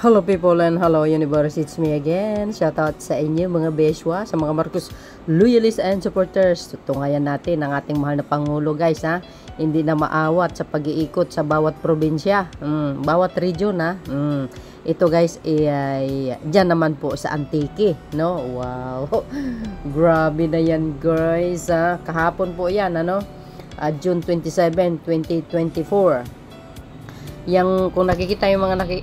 Hello people and hello universe, it's me again. Shoutout sa inyo mga Beshwa, sa mga Marcos loyalists and supporters. Tutungayan natin ang ating mahal na Pangulo guys ha. Hindi na maawat sa pag-iikot sa bawat probinsya, bawat region ha. Ito guys ay dyan naman po sa Antique, no? Wow, grabe na yan guys ha. Kahapon po yan ano, June 27, 2024. Yang kung nakikita yung mga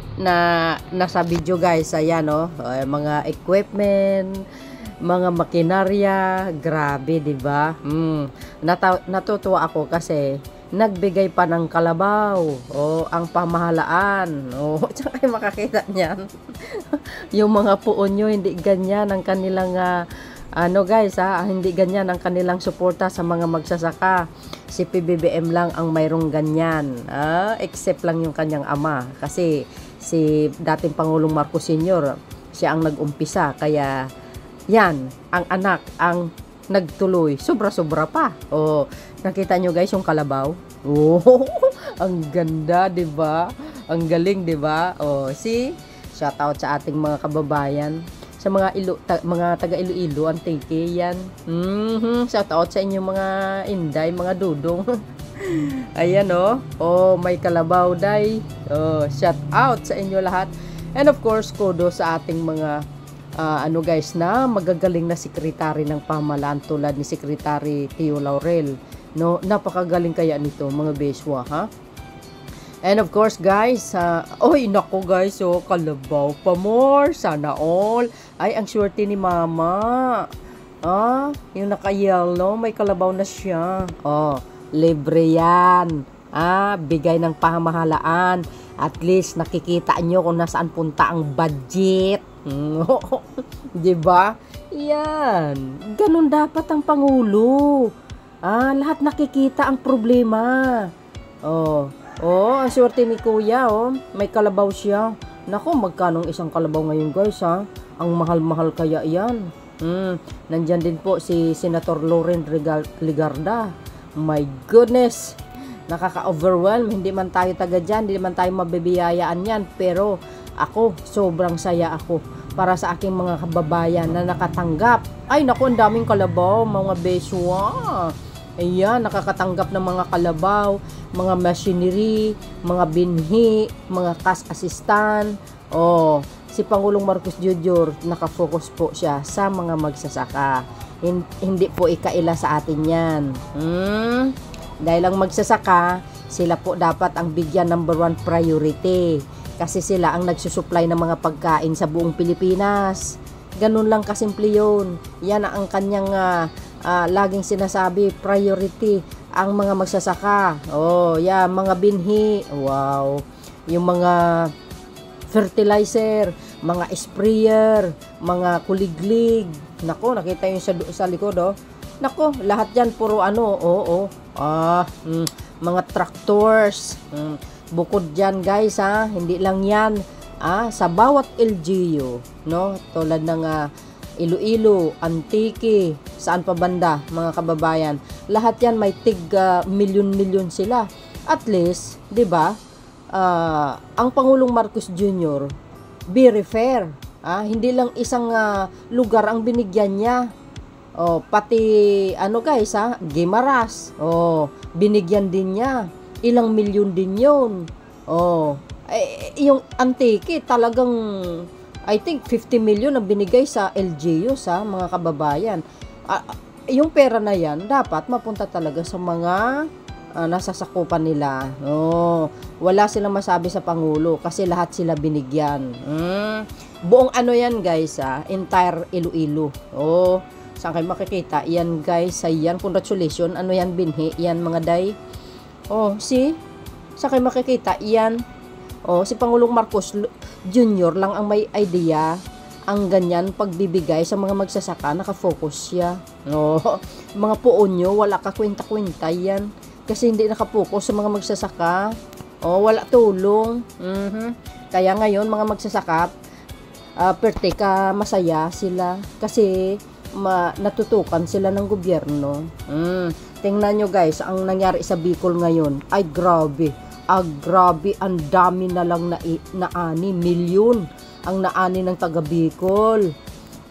nasa video guys, ayan no, mga equipment, mga makinarya, grabe 'di ba? Natutuwa ako kasi nagbigay pa ng kalabaw ang pamahalaan. Tsaka makakita niyan. Yung mga puon nyo, hindi ganyan ang kanilang guys hindi ganyan ang kanilang suporta sa mga magsasaka. Si PBBM lang ang mayroong ganyan, except lang yung kanyang ama, kasi si dating Pangulong Marcos Sr. siya ang nag-umpisa, kaya yan, ang anak ang nagtuloy, sobra-sobra pa. Nakita nyo guys yung kalabaw, ang ganda 'di ba? Ang galing 'di ba? Shoutout sa ating mga kababayan sa mga mga taga Iloilo, Antique yan. Shout out sa inyo mga Inday, mga Dudong. Ayan may kalabaw day. Shout out sa inyo lahat. And of course, kudos sa ating mga guys na magagaling na sekretary ng pamahalaan tulad ni Secretary Tio Laurel. No, napakagaling kaya nito mga beswa ha. And of course guys, nako guys, kalabaw pa more, sana all. Ay, ang swerte ni mama. Yung naka-yellow, may kalabaw na siya. Libre yan. Bigay ng pamahalaan. At least nakikita nyo kung nasaan punta ang budget. Diba? Yan. Ganun dapat ang Pangulo. Lahat nakikita ang problema. Ang swerte ni Kuya, may kalabaw siya. Nako, magkano isang kalabaw ngayon guys ha? Ang mahal-mahal kaya yan. Nandyan din po si Senator Loren Ligarda. My goodness, nakaka-overwhelm. Hindi man tayo taga dyan, hindi man tayo mabibiyayaan yan. Pero ako, sobrang saya ako para sa aking mga kababayan na nakatanggap. Ay nako, ang daming kalabaw mga beswa. Ayan, nakakatanggap ng mga kalabaw, mga machinery, mga binhi, mga cash assistant. Si Pangulong Marcos Jr. nakafocus po siya sa mga magsasaka. Hindi po ikaila sa atin yan. Dahil ang magsasaka, sila po dapat ang bigyan number 1 priority. Kasi sila ang nagsusupply ng mga pagkain sa buong Pilipinas. Ganun lang kasimple yun. Yan ang kanyang laging sinasabi, priority ang mga magsasaka. Mga binhi, wow, yung mga fertilizer, mga sprayer, mga kuliglig. Nako, nakita yung sa likod nako, lahat yan puro mga tractors. Bukod dyan guys hindi lang yan sa bawat LGU, no, tulad ng Iloilo, Antique, saan pa banda mga kababayan, lahat yan may milyon-milyon sila. At least, 'di ba? Ang Pangulong Marcos Jr. very fair. Hindi lang isang lugar ang binigyan niya. Pati guys Guimaras. Binigyan din niya. Ilang milyon din 'yon. Yung Antique talagang I think 50 million ang binigay sa LGU sa mga kababayan. Yung pera na yan dapat mapunta talaga sa mga nasasakupan nila. Wala silang masabi sa Pangulo kasi lahat sila binigyan. Buong yan guys entire Iloilo. Saan kayo makikita? Yan guys, yan, congratulations. Yan binhi? Yan mga day. Saan kayo makikita? Yan. Si Pangulong Marcos Jr. lang ang may idea ang ganyan pagbibigay sa mga magsasaka, nakafocus siya. Mga puon nyo, wala ka kwenta-kwenta yan. Kasi hindi nakapokus sa mga magsasaka. Wala tulong. Kaya ngayon, mga magsasaka, perte ka masaya sila. Kasi natutukan sila ng gobyerno. Tingnan nyo guys, ang nangyari sa Bicol ngayon, ay grabe. Grabe, ang dami na lang naani, milyon ang naani ng taga Bicol.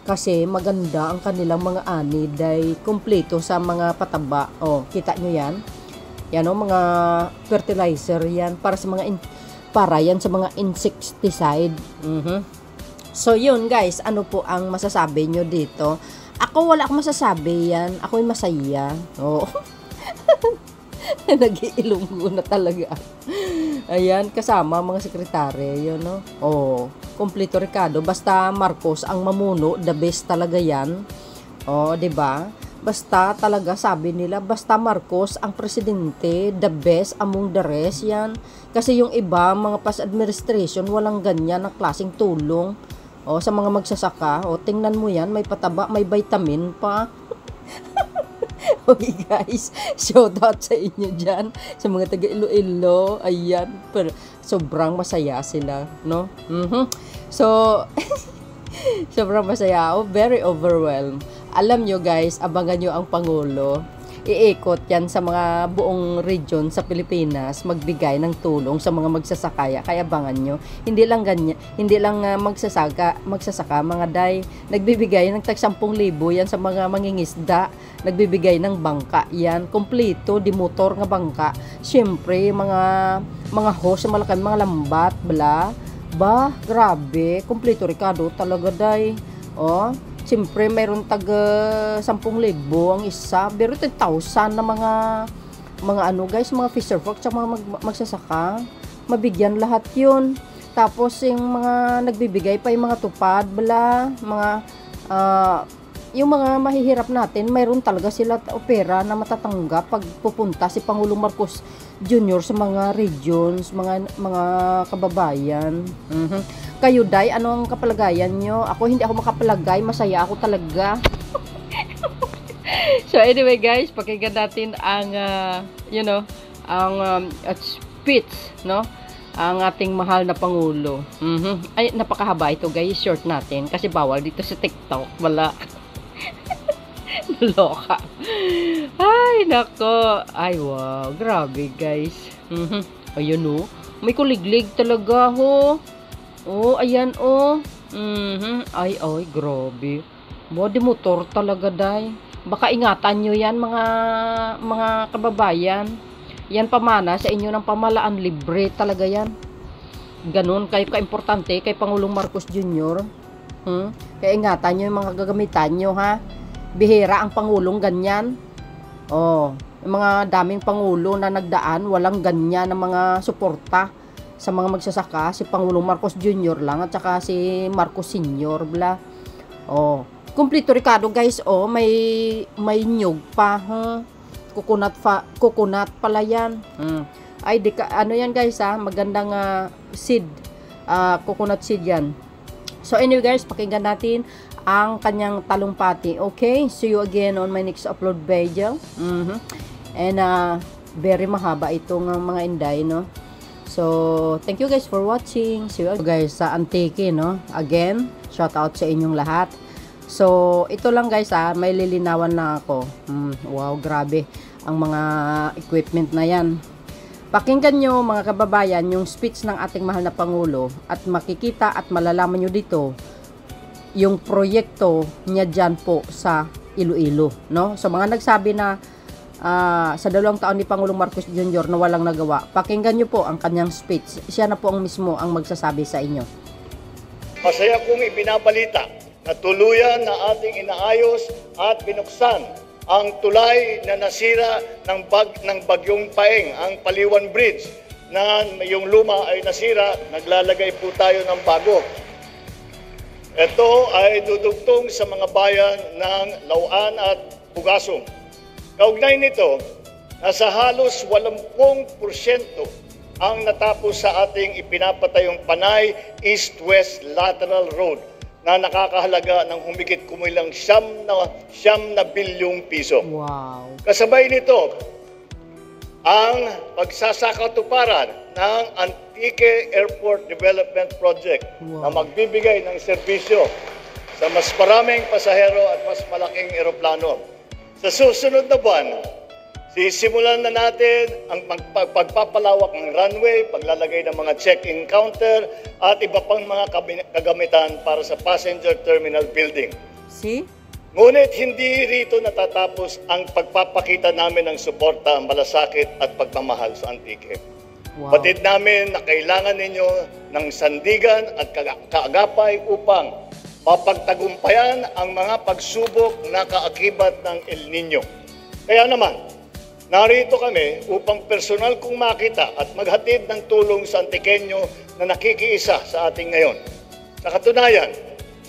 Kasi maganda ang kanilang mga ani dahil kumpleto sa mga pataba. Oh, kita nyo yan? Yan o, mga fertilizer yan para sa mga para yan sa mga insecticide. So yun guys, ano po ang masasabi nyo dito? Ako wala akong masasabi yan. Ako'y masaya. Oh. Nag-iilunggo na talaga. Ayan, kasama mga sekretary, yun, no? Oh, kompleto Ricardo. Basta Marcos ang mamuno, the best talaga yan. Oh, 'di ba? Basta talaga sabi nila, basta Marcos ang presidente, the best among the rest yan. Kasi yung iba, mga past administration, walang ganyan na klaseng tulong. Oh, sa mga magsasaka, oh, tingnan mo yan, may pataba, may vitamin pa. Okay guys, shout out sa inyo dyan, sa mga taga Iloilo. Ayan, pero sobrang masaya sila, no? So, sobrang masaya ako, very overwhelmed. Alam nyo guys, abangan nyo ang Pangulo. Iikot yan sa mga buong region sa Pilipinas, magbigay ng tulong sa mga magsasakaya. Kaya abangan nyo. Hindi lang ganyan, hindi lang magsasaka mga day. Nagbibigay ng tag 10,000 yan sa mga mangingisda. Nagbibigay ng bangka yan. Kompleto, di motor nga bangka. Siyempre, mga host, malaki, mga lambat, bla. Ba, grabe. Kompleto Ricardo talaga day. Oh. Siyempre, mayroon tag 10,000 ang isa. Pero 10,000 na mga ano guys, mga fisher folk, sa mga magsasaka. Mabigyan lahat yun. Tapos, yung mga nagbibigay pa, yung mga tupad, bala, yung mga mahihirap natin, mayroon talaga sila opera na matatanggap pag pupunta si Pangulong Marcos Jr. sa mga regions, mga kababayan. Kayo, Day, ano ang kapalagayan nyo? Ako, hindi ako makapalagay. Masaya ako talaga. So, anyway, guys, pakinggan natin ang, ang speech, no? Ang ating mahal na Pangulo. Ay, napakahaba ito, guys. Short natin. Kasi bawal dito sa TikTok. Wala. Loka. Ay, nako. Ay, wow. Grabe, guys. Ayun, oh. May kuliglig talaga, ho. Oh, ayan, oh. Ay, grabe. Body motor talaga, Day. Baka ingatan nyo yan, mga kababayan. Yan pamana sa inyo ng pamalaan, libre talaga yan. Ganun, kayo ka-importante kay Pangulong Marcos Jr. Kaya ingatan nyo yung mga gagamitan nyo, ha. Bihira ang Pangulong ganyan. Oh, yung mga daming Pangulo na nagdaan, walang ganyan na mga suporta sa mga magsasaka. Si Pangulong Marcos Jr. lang at saka si Marcos Sr. bla. Oh, kompleto Ricardo guys. Oh, may nyug pa, coconut pala yan. Ay ano yan guys, ha, magandang seed, coconut seed yan. So anyway guys, pakinggan natin ang kanyang talumpati. Okay, see you again on my next upload video. And very mahaba itong mga inday, no. So, thank you guys for watching. See you guys sa Antique, no? Again, shout out sa inyong lahat. So, ito lang guys, may lilinawan na ako. Wow, grabe. Ang mga equipment na yan. Pakinggan nyo mga kababayan yung speech ng ating mahal na Pangulo at makikita at malalaman nyo dito yung proyekto niya dyan po sa Iloilo, no? So, mga nagsabi na sa 2 taon ni Pangulong Marcos Jr. na walang nagawa. Pakinggan nyo po ang kanyang speech. Siya na po ang mismo ang magsasabi sa inyo. Masaya kong ibinabalita na tuluyan na ating inaayos at binuksan ang tulay na nasira ng bagyong Paeng, ang Paliwan Bridge, na yung luma ay nasira, naglalagay po tayo ng bago. Ito ay dudugtong sa mga bayan ng Lauan at Pugasong. Kaugnay nito, nasa halos 80% ang natapos sa ating ipinapatayong Panay East-West Lateral Road na nakakahalaga ng humigit kumulang 9 bilyong piso. Wow. Kasabay nito, ang pagsasakatuparan ng Antique Airport Development Project na magbibigay ng serbisyo sa mas maraming pasahero at mas malaking eroplano. Sa susunod na buwan, Sisimulan na natin ang pagpapalawak ng runway, paglalagay ng mga check-in counter at iba pang mga kagamitan para sa passenger terminal building. See? Ngunit hindi rito natatapos ang pagpapakita namin ng suporta, malasakit at pagmamahal sa Antique. Wow. Batid namin na kailangan ninyo ng sandigan at kaagapay upang mapagtagumpayan ang mga pagsubok na kaakibat ng El Nino. Kaya naman, narito kami upang personal kong makita at maghatid ng tulong sa Antiqueño na nakikiisa sa ating ngayon. Sa katunayan,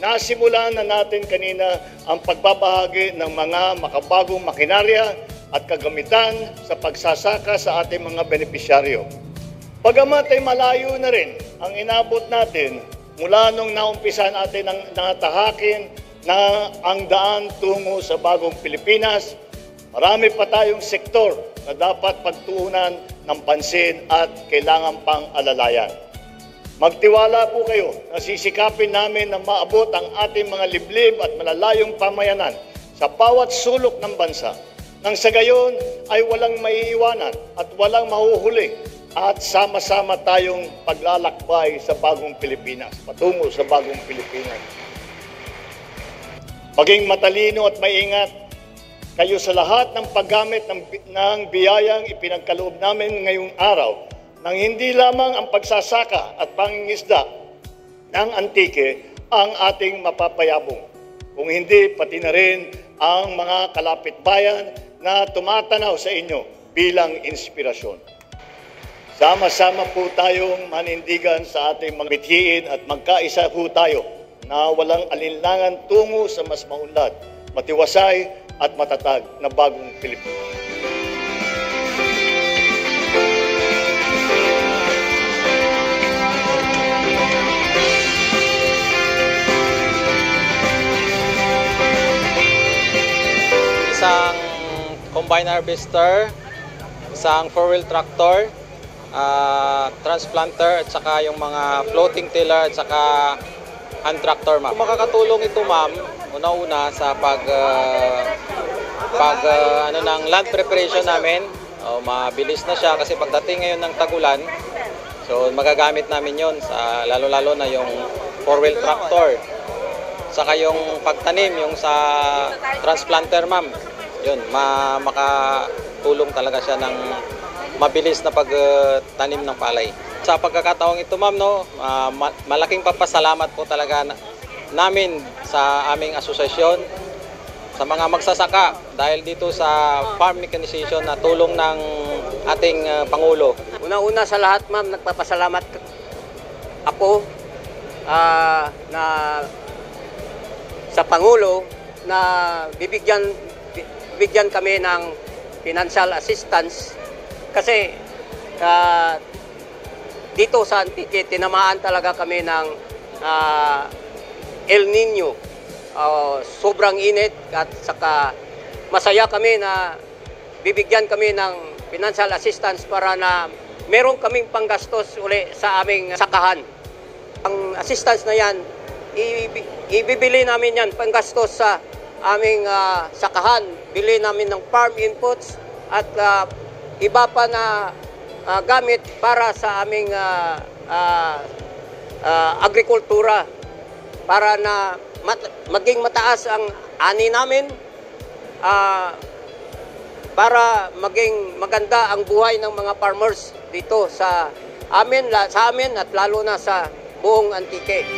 nasimulan na natin kanina ang pagbabahagi ng mga makabagong makinarya at kagamitan sa pagsasaka sa ating mga benepisyaryo. Bagamat ay malayo na rin ang inabot natin mula nung naumpisa natin ang natahakin na ang daan tungo sa bagong Pilipinas, marami pa tayong sektor na dapat pagtuunan ng pansin at kailangan pang alalayan. Magtiwala po kayo na sisikapin namin na maabot ang ating mga liblib at malalayong pamayanan sa bawat sulok ng bansa. Nang sa gayon ay walang maiiwanan at walang mahuhuli at sama-sama tayong paglalakbay sa bagong Pilipinas, patungo sa bagong Pilipinas. Maging matalino at maingat kayo sa lahat ng paggamit ng biyayang ipinagkaloob namin ngayong araw nang hindi lamang ang pagsasaka at pangingisda ng Antique ang ating mapapayabong. Kung hindi, pati na rin ang mga kalapit-bayan na tumatanaw sa inyo bilang inspirasyon. Sama-sama po tayong manindigan sa ating mga mithiin at magkaisa po tayo na walang alinlangan tungo sa mas maunlad, matiwasay at matatag na bagong Pilipinas. Isang combine harvester, isang 4-wheel tractor, transplanter at saka yung mga floating tiller at saka hand tractor, ma'am. Makakatulong ito, ma'am, una-una sa ng land preparation namin. Mabilis na siya kasi pagdating ngayon ng tagulan, so magagamit namin yon sa lalo-lalo na yung 4-wheel tractor. Saka yung pagtanim, yung sa transplanter, ma'am, yun, makatulong talaga siya ng mabilis na pagtanim ng palay. Sa pagkakataong ito, ma'am, no, malaking papasalamat po talaga namin sa aming asosasyon, sa mga magsasaka, dahil dito sa farm mechanization na tulong ng ating Pangulo. Una-una sa lahat, ma'am, nagpapasalamat ako na sa Pangulo na bibigyan kami ng financial assistance kasi dito sa Antique, tinamaan talaga kami ng El Nino. Sobrang init at saka masaya kami na bibigyan kami ng financial assistance para na meron kaming panggastos uli sa aming sakahan. Ang assistance na yan, ibibili namin yan panggastos sa aming sakahan. Bili namin ng farm inputs at iba pa na gamit para sa aming agrikultura para na maging mataas ang ani namin, para maging maganda ang buhay ng mga farmers dito sa amin at lalo na sa buong Antique.